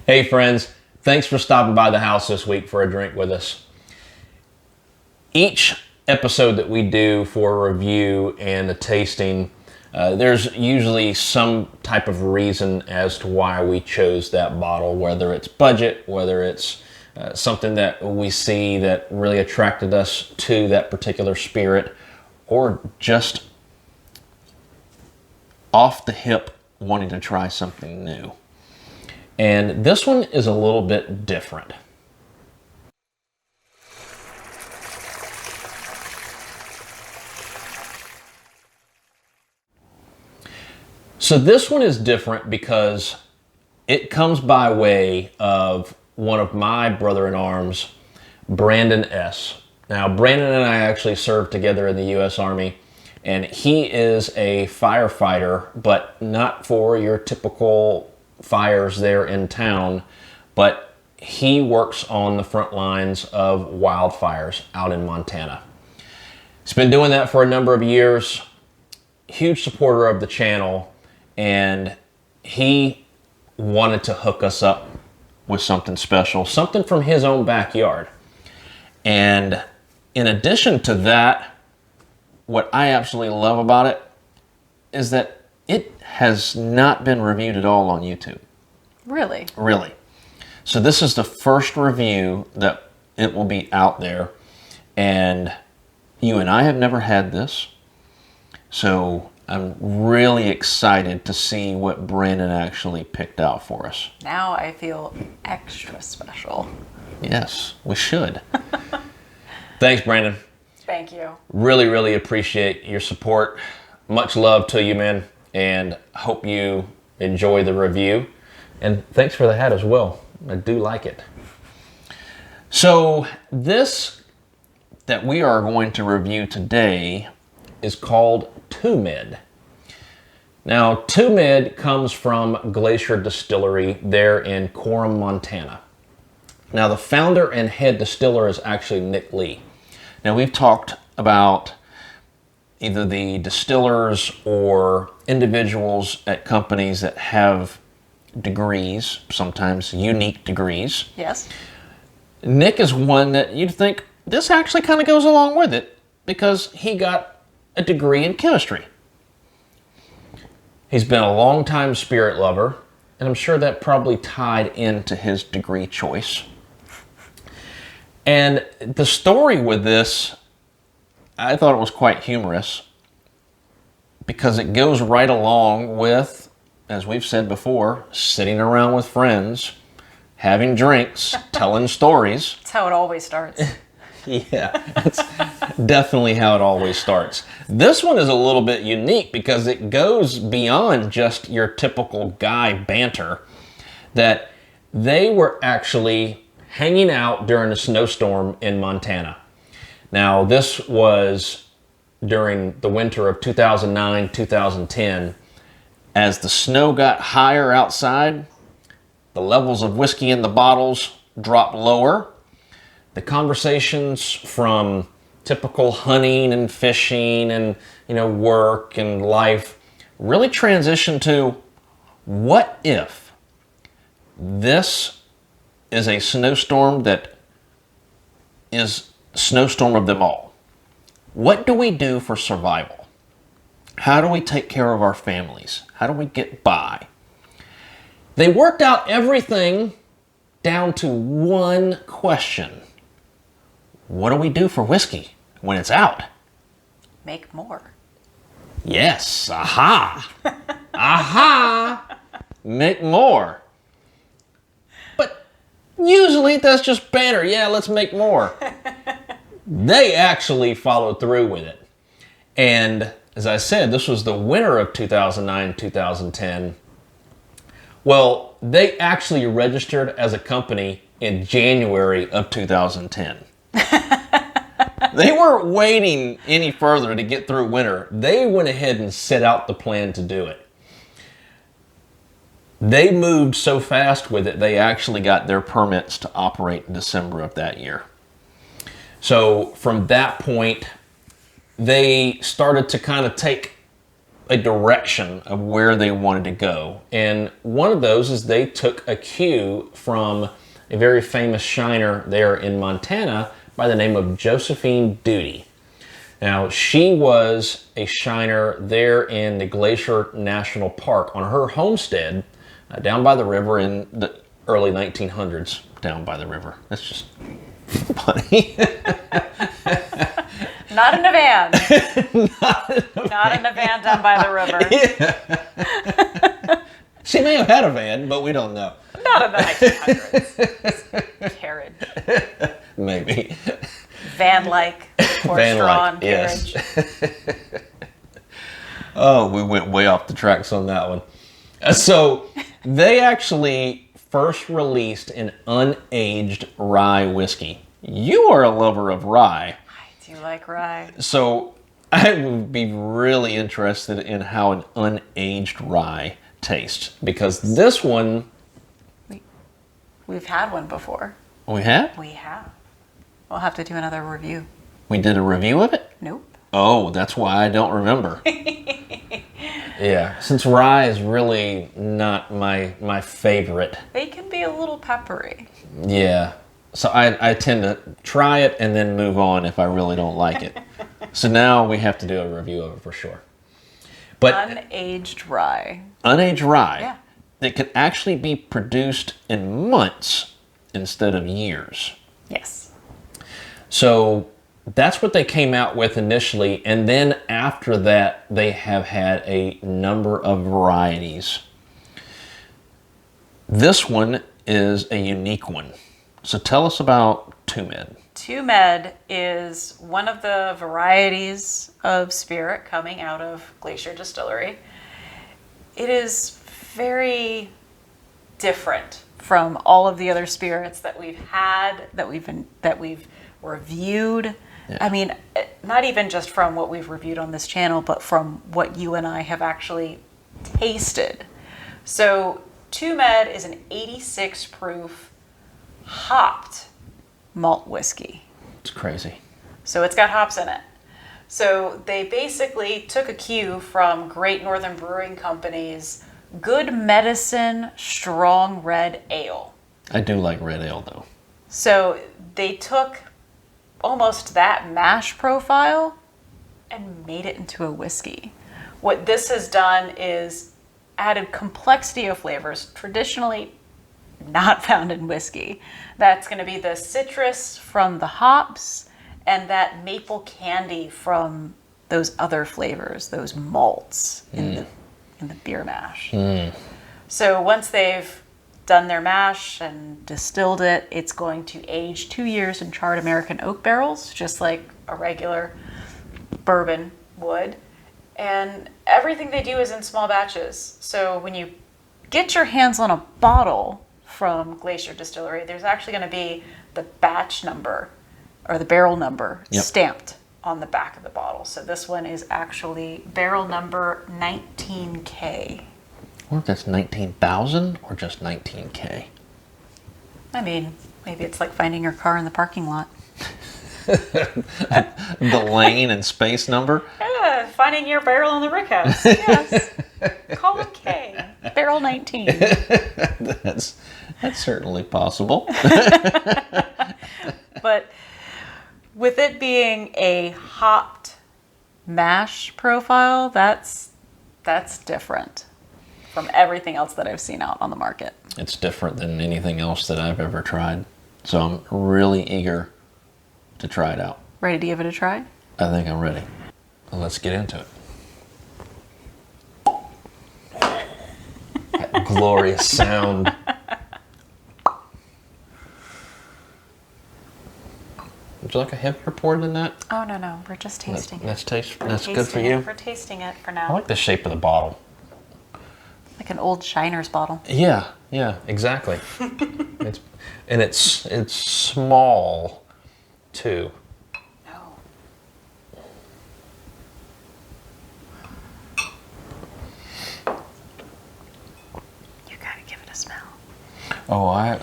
Hey friends, thanks for stopping by the house this week for a drink with us. Each episode that we do for a review and a tasting, there's usually some type of reason as to why we chose that bottle, whether it's budget, whether it's something that we see that really attracted us to that particular spirit, or just off the hip wanting to try something new. And this one is a little bit different. So this one is different because it comes by way of one of my brother-in-arms, Brandon S. Now, Brandon and I actually served together in the U.S. Army, and he is a firefighter, but not for your typical fires there in town, but he works on the front lines of wildfires out in Montana. He's been doing that for a number of years, huge supporter of the channel, and he wanted to hook us up with something special, something from his own backyard. And in addition to that, what I absolutely love about it is that it has not been reviewed at all on YouTube. Really? Really. So this is the first review that it will be out there. And you and I have never had this. So I'm really excited to see what Brandon actually picked out for us. Now I feel extra special. Yes, we should. Thanks, Brandon. Thank you. Really, really appreciate your support. Much love to you, man. And hope you enjoy the review. And thanks for the hat as well. I do like it. So this that we are going to review today is called 2Med. Now, 2Med comes from Glacier Distillery there in Coram, Montana. Now, the founder and head distiller is actually Nick Lee. Now, we've talked about either the distillers or individuals at companies that have degrees, sometimes unique degrees. Yes. Nick is one that you'd think this actually kind of goes along with it because he got a degree in chemistry. He's been a long-time spirit lover, and I'm sure that probably tied into his degree choice. And the story with this, I thought it was quite humorous because it goes right along with, as we've said before, sitting around with friends, having drinks, telling stories. That's how it always starts. Yeah, that's definitely how it always starts. This one is a little bit unique because it goes beyond just your typical guy banter, that they were actually hanging out during a snowstorm in Montana. Now, this was during the winter of 2009-2010. As the snow got higher outside, the levels of whiskey in the bottles dropped lower. The conversations from typical hunting and fishing and work and life really transitioned to, what if this is a snowstorm that is a snowstorm of them all? What do we do for survival? How do we take care of our families? How do we get by? They worked out everything down to one question. What do we do for whiskey when it's out? Make more. Yes, aha. Aha. Make more. But usually that's just banter. Yeah, let's make more. They actually followed through with it. And as I said, this was the winter of 2009-2010. Well, they actually registered as a company in January of 2010. They weren't waiting any further to get through winter. They went ahead and set out the plan to do it. They moved so fast with it, they actually got their permits to operate in December of that year. So from that point, they started to kind of take a direction of where they wanted to go. And one of those is they took a cue from a very famous shiner there in Montana by the name of Josephine Duty. Now, she was a shiner there in the Glacier National Park on her homestead down by the river in the early 1900s, down by the river. That's just funny. Not in a van. Not in a van down by the river. Yeah. She may have had a van, but we don't know. Not in the 1900s. Carriage. Maybe. Van-like, horse-drawn carriage. Yes. Oh, we went way off the tracks on that one. So they actually first released an unaged rye whiskey. You are a lover of rye. I do like rye. So I would be really interested in how an unaged rye tastes, because this one... We've had one before. We have? We have. We'll have to do another review. We did a review of it? Nope. Oh, that's why I don't remember. Yeah, since rye is really not my favorite. They can be a little peppery. Yeah. So I tend to try it and then move on if I really don't like it. So now we have to do a review of it for sure. But unaged rye. Unaged rye. Yeah. It could actually be produced in months instead of years. Yes. So that's what they came out with initially, and then after that they have had a number of varieties. This one is a unique one. So tell us about Two Med. Two Med is one of the varieties of spirit coming out of Glacier Distillery. It is very different from all of the other spirits that we've had, that we've reviewed. Yeah. I mean, not even just from what we've reviewed on this channel, but from what you and I have actually tasted. So Two Med is an 86 proof hopped malt whiskey. It's crazy. So it's got hops in it. So they basically took a cue from Great Northern Brewing Company's Good Medicine Strong Red Ale. I do like red ale though. So they took almost that mash profile and made it into a whiskey. What this has done is added complexity of flavors traditionally not found in whiskey. That's going to be the citrus from the hops and that maple candy from those other flavors, those malts in the beer mash. So once they've done their mash and distilled it, it's going to age 2 years in charred American oak barrels, just like a regular bourbon would. And everything they do is in small batches. So when you get your hands on a bottle from Glacier Distillery, there's actually going to be the batch number or the barrel number stamped on the back of the bottle. So this one is actually barrel number 19K. I wonder if that's 19,000 or just 19K. I mean, maybe it's like finding your car in the parking lot. The lane and space number? Yeah, finding your barrel in the rickhouse. Yes. Call it K. Barrel 19. That's certainly possible. But with it being a hopped mash profile, that's different from everything else that I've seen out on the market. It's different than anything else that I've ever tried. So I'm really eager to try it out. Ready to give it a try? I think I'm ready. Well, let's get into it. That glorious sound. Would you like a heavier pour than that? Oh, no. We're just tasting it. That's good for you? We're tasting it for I now. like the shape of the bottle. Like an old Shiner's bottle. Yeah, exactly. It's small too. No. You gotta give it a smell. Oh, I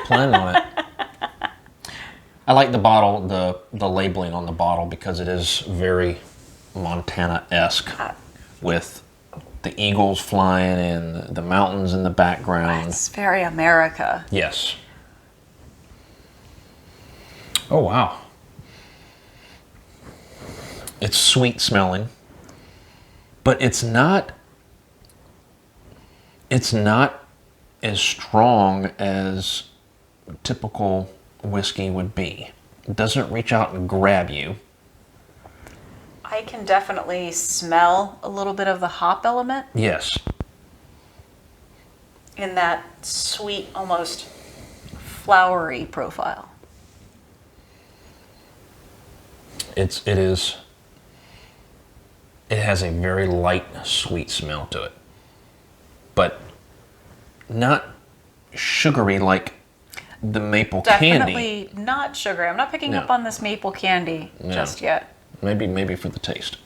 plan on it. I like the bottle, the labeling on the bottle, because it is very Montana-esque with the eagles flying and the mountains in the background. It's very America. Yes. Oh, wow. It's sweet smelling, but it's not as strong as typical whiskey would be. It doesn't reach out and grab you. I can definitely smell a little bit of the hop element Yes. in that sweet, almost flowery profile. It has a very light, sweet smell to it, but not sugary like the maple candy. Definitely not sugary. I'm not picking No. up on this maple candy just yet. Maybe for the taste.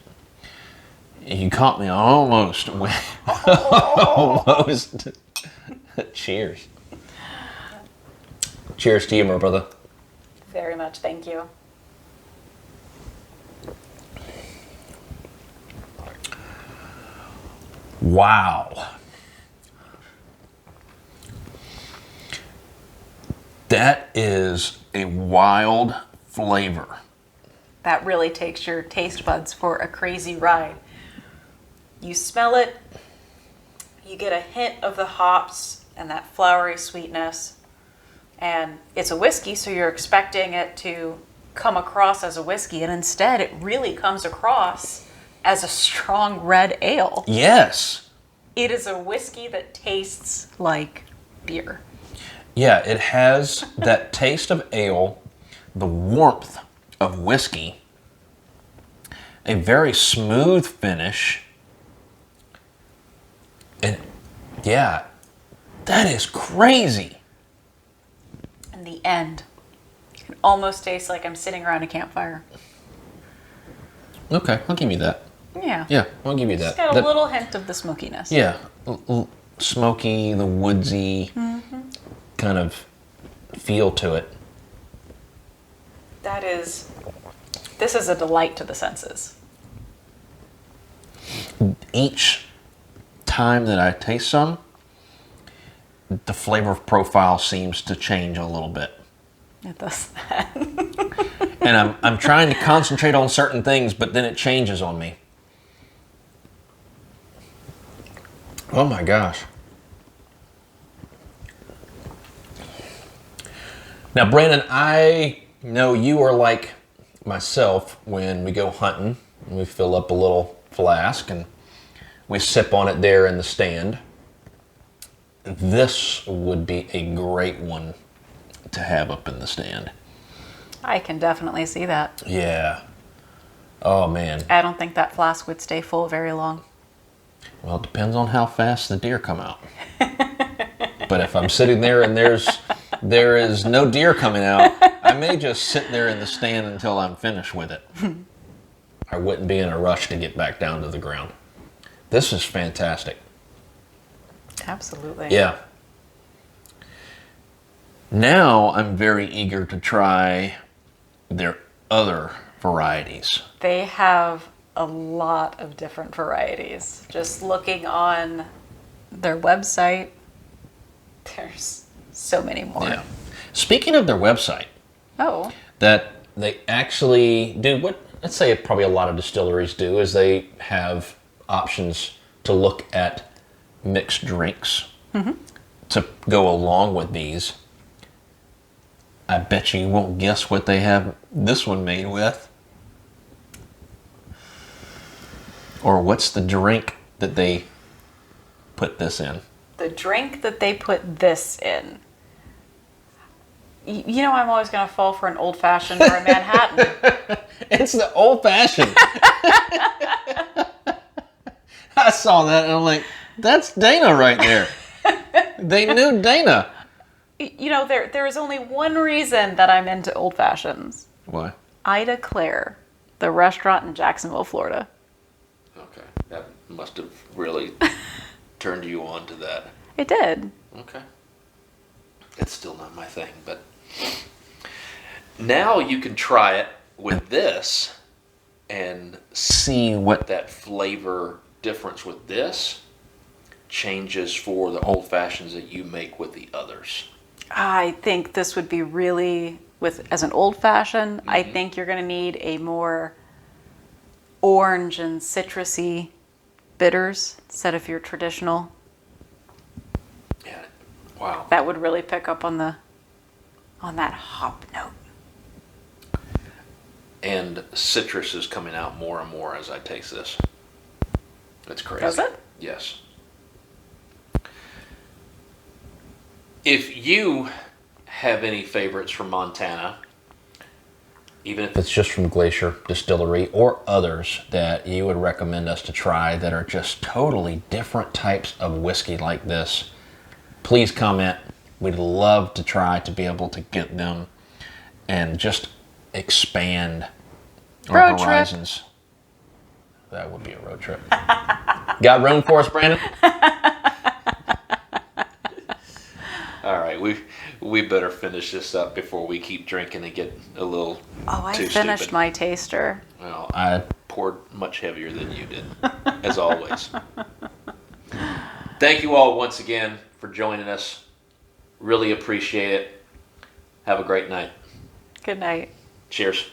You caught me almost. Almost. Cheers. Cheers to you, my brother. Very much, thank you. Wow. That is a wild flavor. That really takes your taste buds for a crazy ride. You smell it, you get a hint of the hops and that flowery sweetness, and it's a whiskey, so you're expecting it to come across as a whiskey, and instead it really comes across as a strong red ale. Yes. It is a whiskey that tastes like beer. Yeah, it has that taste of ale, the warmth of whiskey, a very smooth finish, and yeah, that is crazy. In the end, it can almost taste like I'm sitting around a campfire. Okay, I'll give you that. Yeah. Yeah, I'll give you It's that. got a little hint of the smokiness. Yeah, smoky, the woodsy kind of feel to it. This is a delight to the senses. Each time that I taste some, the flavor profile seems to change a little bit. It does that. And I'm trying to concentrate on certain things, but then it changes on me. Oh my gosh. Now, Brandon, I know you are like myself when we go hunting and we fill up a little flask and we sip on it there in the stand. This would be a great one to have up in the stand. I can definitely see that. Yeah. Oh, man. I don't think that flask would stay full very long. Well, it depends on how fast the deer come out. But if I'm sitting there and there is no deer coming out, I may just sit there in the stand until I'm finished with it. I wouldn't be in a rush to get back down to the ground. This is fantastic. Absolutely. Yeah. Now I'm very eager to try their other varieties. They have a lot of different varieties. Just looking on their website, there's so many more. Yeah. Speaking of their website, Oh, that they actually do what, let's say probably a lot of distilleries do, is they have options to look at mixed drinks to go along with these. I bet you won't guess what they have this one made with. Or what's the drink that they put this in? the drink that they put this in. You know, I'm always going to fall for an old fashioned or a Manhattan. It's the old fashioned. I saw that and I'm like, that's Dana right there. They knew Dana. You know, there is only one reason that I'm into old fashions. Why? Ida Claire, the restaurant in Jacksonville, Florida. Okay, that must have really turned you on to that. It did. Okay. It's still not my thing, but now you can try it with this and see what that flavor difference with this changes for the old fashions that you make with the others? I think this would be really, as an old fashioned, I think you're going to need a more orange and citrusy bitters instead of your traditional. Yeah. Wow. That would really pick up on that hop note. And citrus is coming out more and more as I taste this. That's crazy. Does it? Yes. If you have any favorites from Montana, even if it's just from Glacier Distillery or others that you would recommend us to try that are just totally different types of whiskey like this, please comment. We'd love to try to be able to get them and just expand our Road trip. horizons. That would be a road trip. Got room for us, Brandon? All right, we better finish this up before we keep drinking and get a little I too finished stupid. my taster. Well, I poured much heavier than you did, as always. Thank you all once again for joining us. Really appreciate it. Have a great night. Good night. Cheers.